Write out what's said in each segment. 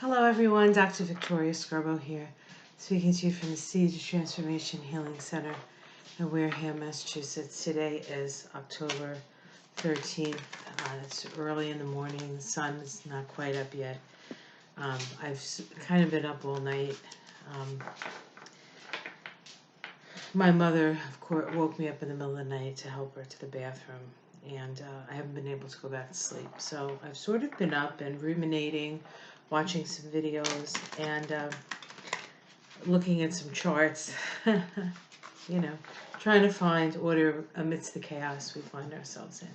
Hello everyone, Dr. Victoria Scarborough here, speaking to you from the Seeds of Transformation Healing Center in Wareham, Massachusetts. Today is October 13th. It's early in the morning. The sun is not quite up yet. I've kind of been up all night. My mother, of course, woke me up in the middle of the night to help her to the bathroom, and I haven't been able to go back to sleep. So I've sort of been up and ruminating, watching some videos, and looking at some charts, trying to find order amidst the chaos we find ourselves in.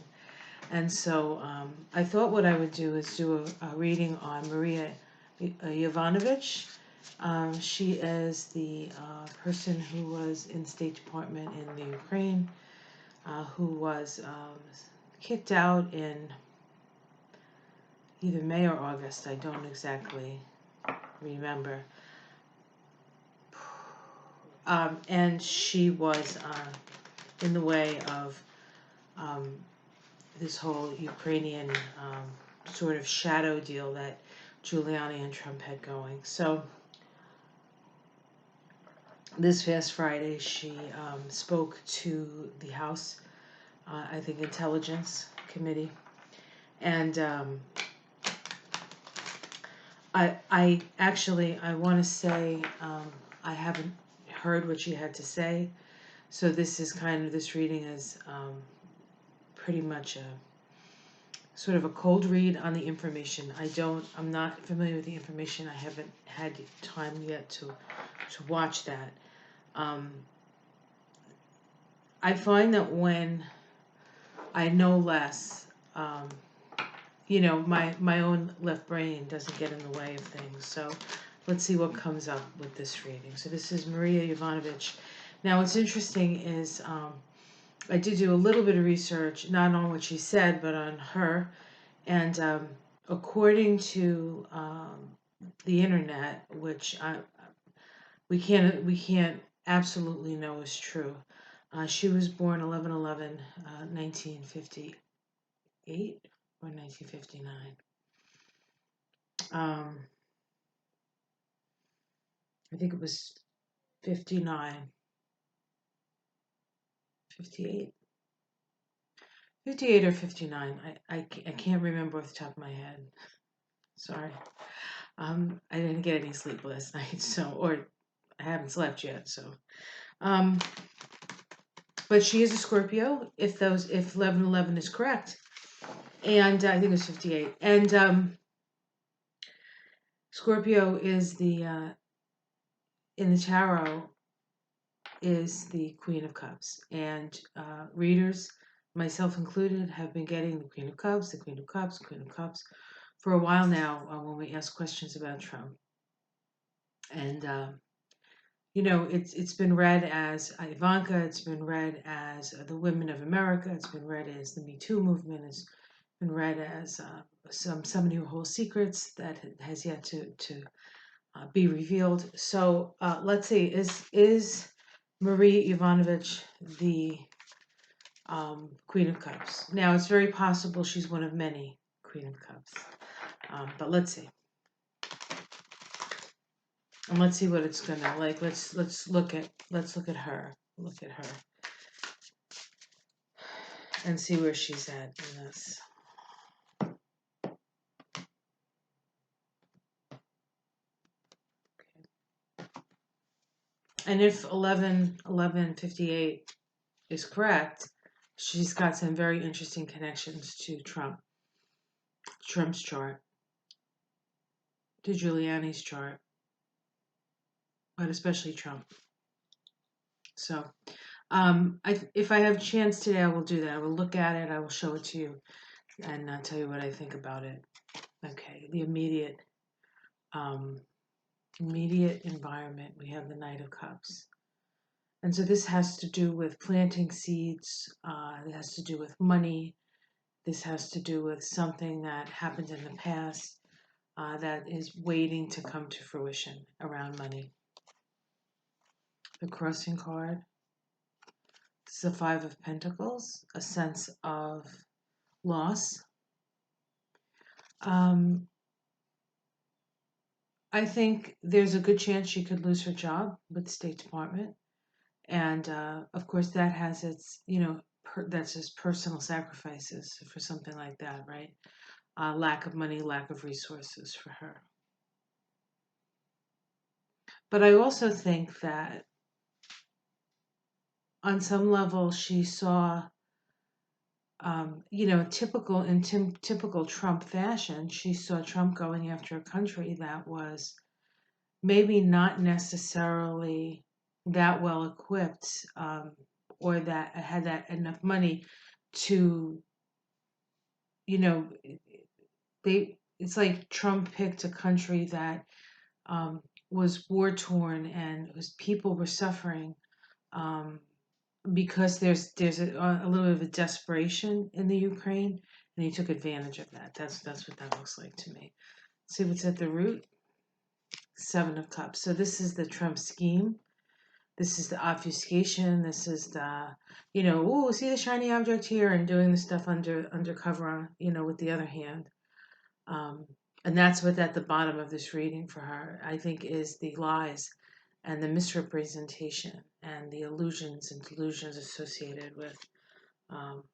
And so I thought what I would do is do a reading on Maria Yovanovich. She is the person who was in the State Department in the Ukraine, who was kicked out in either May or August. I don't exactly remember. And she was in the way of this whole Ukrainian sort of shadow deal that Giuliani and Trump had going. So this past Friday, she spoke to the House, I think, Intelligence Committee, and I want to say I haven't heard what she had to say, so this reading is pretty much a sort of a cold read on the information. I'm not familiar with the information. I haven't had time yet to watch that. I find that when I know less, my own left brain doesn't get in the way of things. So let's see what comes up with this reading. So this is Maria Yovanovich. Now what's interesting is I did do a little bit of research, not on what she said, but on her. And according to the internet, which we can't absolutely know is true, she was born 11/11, 1958 or 1959. I think it was 59, 58. 58 or 59. I can't remember off the top of my head. Sorry. I didn't get any sleep last night, or I haven't slept yet, so. But she is a Scorpio, if 11/11 is correct. And I think it was 58. And Scorpio is in the tarot, is the Queen of Cups. And readers, myself included, have been getting the Queen of Cups, the Queen of Cups, Queen of Cups for a while now when we ask questions about Trump. And, it's been read as Ivanka, it's been read as the Women of America, it's been read as the Me Too movement, it's been read as somebody who holds secrets that has yet to be revealed. So let's see, is Marie Yovanovich the Queen of Cups? Now, it's very possible she's one of many Queen of Cups, but let's see. And let's see what it's gonna like. Let's look at her. Look at her. And see where she's at in this. Okay. And if 11/11/58 is correct, she's got some very interesting connections to Trump's chart, to Giuliani's chart, but especially Trump. So if I have a chance today, I will do that. I will look at it, I will show it to you, and tell you what I think about it. Okay, the immediate environment, we have the Knight of Cups. And so this has to do with planting seeds, it has to do with money, this has to do with something that happened in the past that is waiting to come to fruition around money. The Crossing card, this is the Five of Pentacles, a sense of loss. I think there's a good chance she could lose her job with the State Department. And of course, that has its, that's just personal sacrifices for something like that, right? Lack of money, lack of resources for her. But I also think that on some level, she saw, typical Trump fashion, she saw Trump going after a country that was maybe not necessarily that well equipped, or that had that enough money to, you know, it's like Trump picked a country that, um, was war torn and people were suffering, um, because there's a little bit of a desperation in the Ukraine, and he took advantage of that. That's what that looks like to me. See what's at the root? Seven of Cups. So this is the Trump scheme. This is the obfuscation. This is the, oh, see the shiny object here, and doing the stuff undercover, with the other hand. Um, and that's what at the bottom of this reading for her, I think, is the lies and the misrepresentation and the illusions and delusions associated with, um,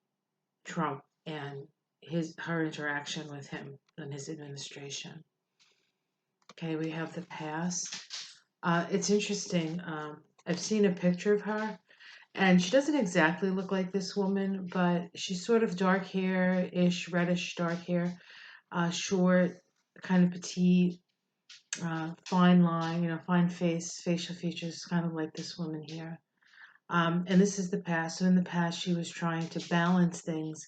Trump and her interaction with him and his administration. Okay, we have the past. It's interesting. I've seen a picture of her, and she doesn't exactly look like this woman, but she's sort of dark hair ish, reddish dark hair, short, kind of petite, fine line, fine face, facial features, kind of like this woman here. And this is the past. So in the past, she was trying to balance things,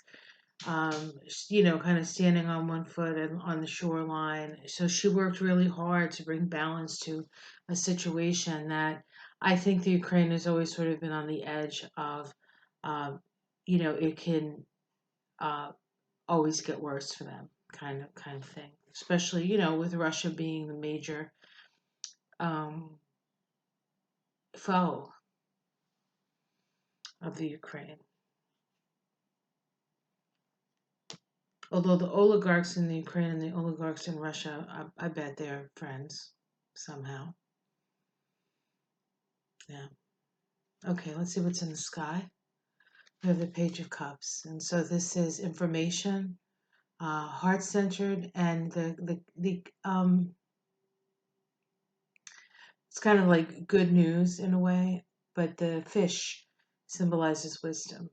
kind of standing on one foot and on the shoreline. So she worked really hard to bring balance to a situation that I think the Ukraine has always sort of been on the edge of, it can, uh, always get worse for them, kind of thing. Especially, with Russia being the major, um, foe of the Ukraine. Although the oligarchs in the Ukraine and the oligarchs in Russia, I bet they're friends somehow. Yeah. Okay, let's see what's in the sky. We have the Page of Cups. And so this is information, heart centered, and it's kind of like good news in a way, but the fish symbolizes wisdom,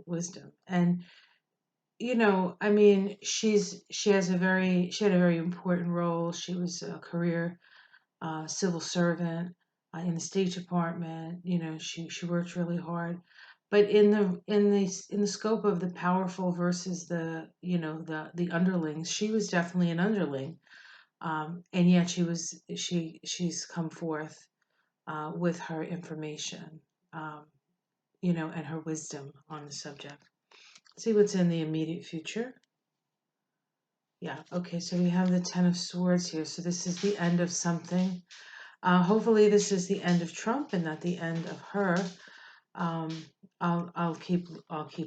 wisdom. And I mean, she had a very important role. She was a career, civil servant, in the State Department. She worked really hard, but in the scope of the powerful versus the underlings, she was definitely an underling, and yet she's come forth, with her information, um, and her wisdom on the subject. See what's in the immediate future. Yeah, okay, so we have the Ten of Swords here. So this is the end of something. Hopefully this is the end of Trump and not the end of her. Um, I'll keep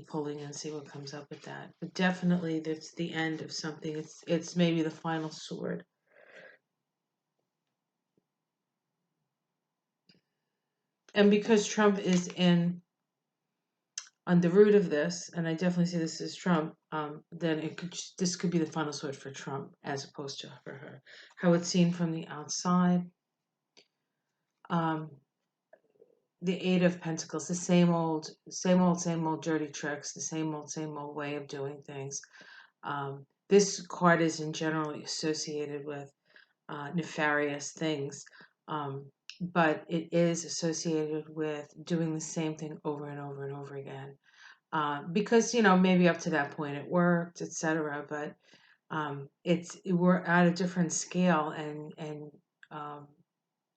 pulling and see what comes up with that. But definitely it's the end of something. It's maybe the final sword. And because Trump is on the root of this, and I definitely see this as Trump, then this could be the final sword for Trump as opposed to for her. How it's seen from the outside. Um, the Eight of Pentacles, the same old dirty tricks, the same old way of doing things. This card is in generally associated with, nefarious things, but it is associated with doing the same thing over and over and over again. Because maybe up to that point it worked, etc. But, we're at a different scale, and um,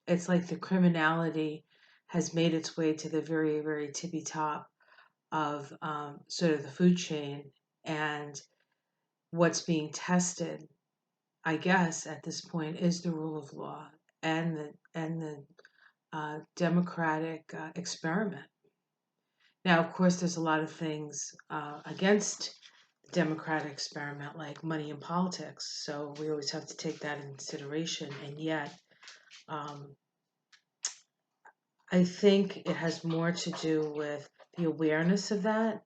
it's like the criminality has made its way to the very, very tippy top of, sort of the food chain, and what's being tested, I guess, at this point is the rule of law and the democratic, experiment. Now, of course, there's a lot of things, against democratic experiment like money in politics. So we always have to take that into consideration. And yet, um, I think it has more to do with the awareness of that,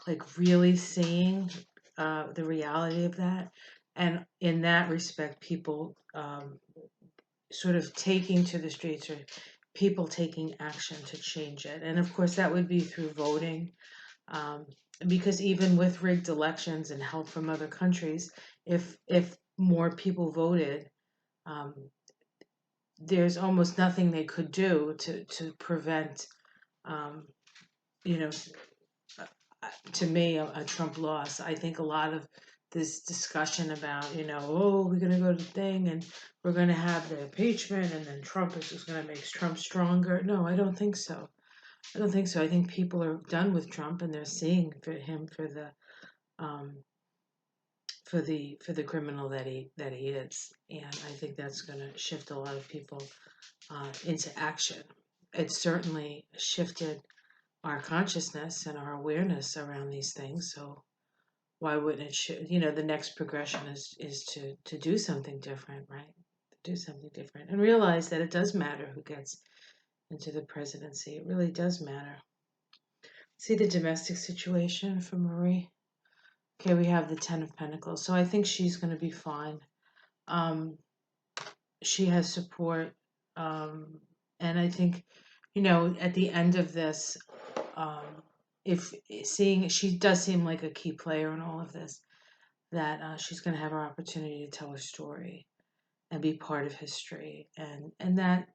like really seeing the reality of that. And in that respect, people sort of taking to the streets or people taking action to change it. And of course, that would be through voting. Um, because even with rigged elections and help from other countries, if more people voted, um, there's almost nothing they could do to prevent, um, you know, to me, a Trump loss. I think a lot of this discussion about, oh, we're going to go to the thing and we're going to have the impeachment and then Trump is just going to make Trump stronger. No, I don't think so. I don't think so. I think people are done with Trump and they're seeing for him um, for the criminal that he is, and I think that's going to shift a lot of people into action. It certainly shifted our consciousness and our awareness around these things. So why wouldn't it? The next progression is to do something different, right? Do something different and realize that it does matter who gets into the presidency. It really does matter. See the domestic situation for Marie. Okay, we have the Ten of Pentacles, so I think she's going to be fine. Um, she has support, and I think, at the end of this, if seeing she does seem like a key player in all of this, that she's going to have her opportunity to tell her story and be part of history, and that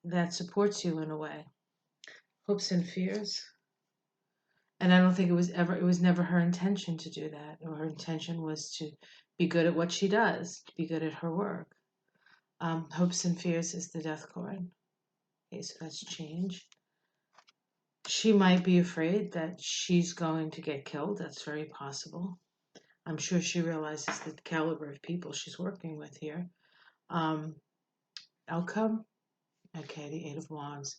that supports you in a way. Hopes and fears. And I don't think it was never her intention to do that. Or her intention was to be good at what she does, to be good at her work. Hopes and fears is the death card. Okay, so that's change. She might be afraid that she's going to get killed. That's very possible. I'm sure she realizes the caliber of people she's working with here. Outcome. Okay, the Eight of Wands.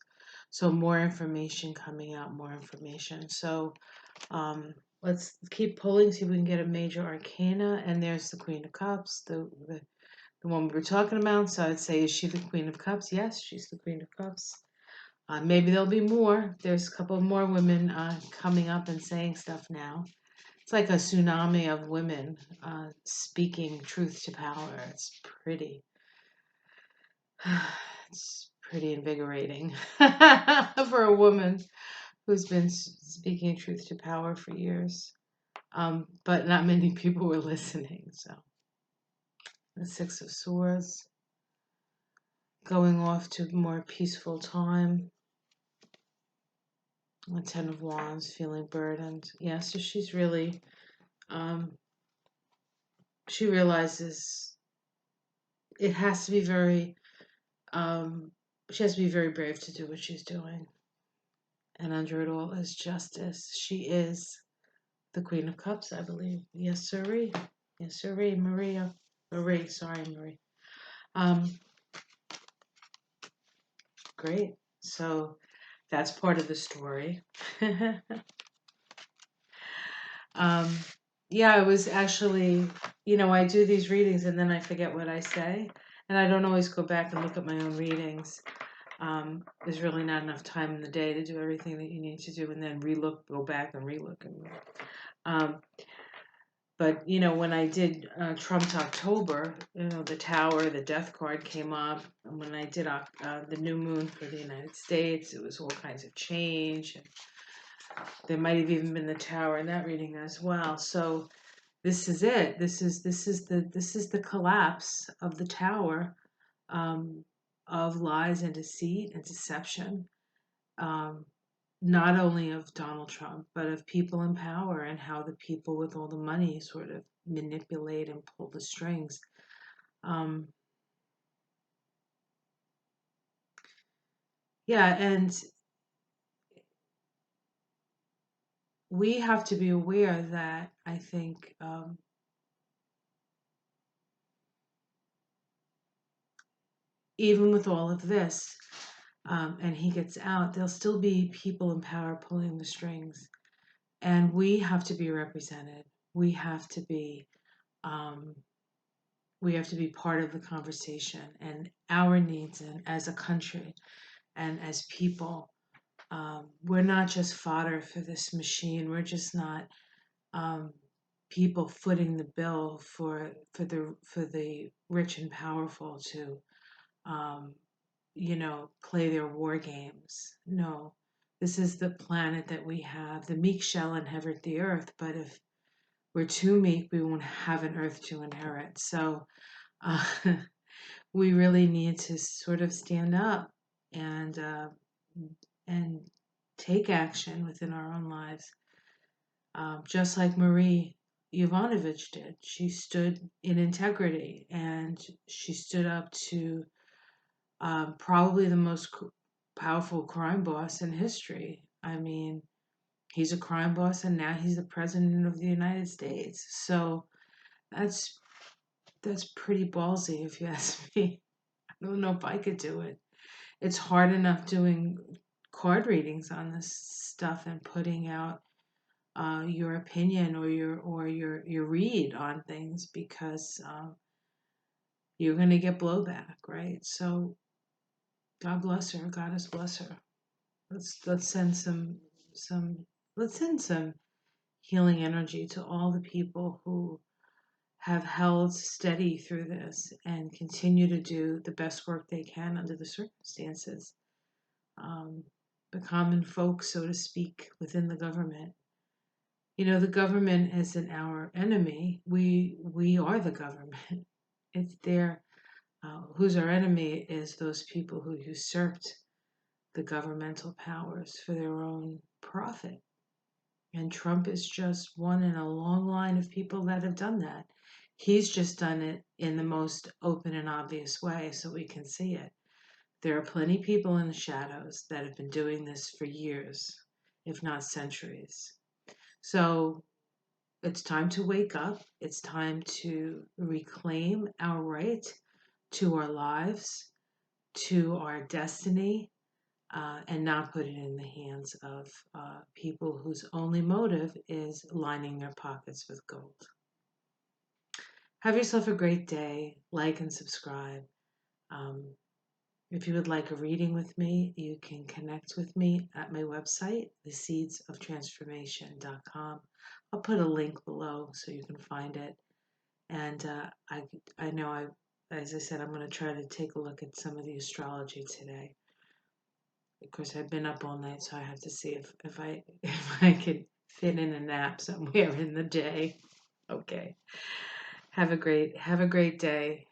So more information coming out, more information. So let's keep pulling, see if we can get a major arcana. And there's the Queen of Cups, the one we were talking about. So I'd say, is she the Queen of Cups? Yes, she's the Queen of Cups. Maybe there'll be more. There's a couple more women coming up and saying stuff now. It's like a tsunami of women speaking truth to power. It's pretty invigorating for a woman who's been speaking truth to power for years. But not many people were listening. So the Six of Swords, going off to a more peaceful time. The Ten of Wands, feeling burdened. Yeah, so she's really, she realizes it has to be very, she has to be very brave to do what she's doing. And under it all is justice. She is the Queen of Cups, I believe. Yes, sirree. Yes, sirree. Marie, sorry, Marie. Great. So that's part of the story. Yeah, I was actually, I do these readings and then I forget what I say. And I don't always go back and look at my own readings. There's really not enough time in the day to do everything that you need to do and then go back and relook. But, when I did Trump's October, the Tower, the Death card came up. And when I did the New Moon for the United States, it was all kinds of change. And there might have even been the Tower in that reading as well. So this is it. This is the collapse of the Tower, of lies and deceit and deception. Not only of Donald Trump, but of people in power and how the people with all the money sort of manipulate and pull the strings. Yeah, and we have to be aware that I think even with all of this, and he gets out, there'll still be people in power pulling the strings. And we have to be represented. we have to be um, we have to be part of the conversation, and our needs, and as a country and as people. We're not just fodder for this machine. We're just not um, people footing the bill for the rich and powerful to um, play their war games. No, this is the planet that we have. The meek shall inherit the earth, but if we're too meek, we won't have an earth to inherit. So uh, we really need to sort of stand up and and take action within our own lives, just like Marie Yovanovich did. She stood in integrity and she stood up to probably the most powerful crime boss in history. I mean, he's a crime boss and now he's the president of the United States. So that's that's pretty ballsy if you ask me. I don't know if I could do it. It's hard enough doing card readings on this stuff and putting out your opinion or your read on things because you're going to get blowback, right? So God bless her. God has bless her. Let's send some let's send some healing energy to all the people who have held steady through this and continue to do the best work they can under the circumstances. Um, the common folk, so to speak, within the government. The government isn't our enemy. We are the government. It's there. Who's our enemy is those people who usurped the governmental powers for their own profit. And Trump is just one in a long line of people that have done that. He's just done it in the most open and obvious way so we can see it. There are plenty of people in the shadows that have been doing this for years, if not centuries. So it's time to wake up. It's time to reclaim our right to our lives, to our destiny, and not put it in the hands of people whose only motive is lining their pockets with gold. Have yourself a great day. Like and subscribe. Um, if you would like a reading with me, you can connect with me at my website, theseedsoftransformation.com. I'll put a link below so you can find it. And I know as I said, I'm going to try to take a look at some of the astrology today. Of course, I've been up all night, so I have to see if I could fit in a nap somewhere in the day. Okay. Have a great day.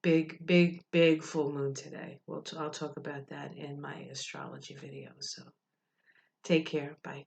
Big full moon today. I'll talk about that in my astrology video. So take care. Bye.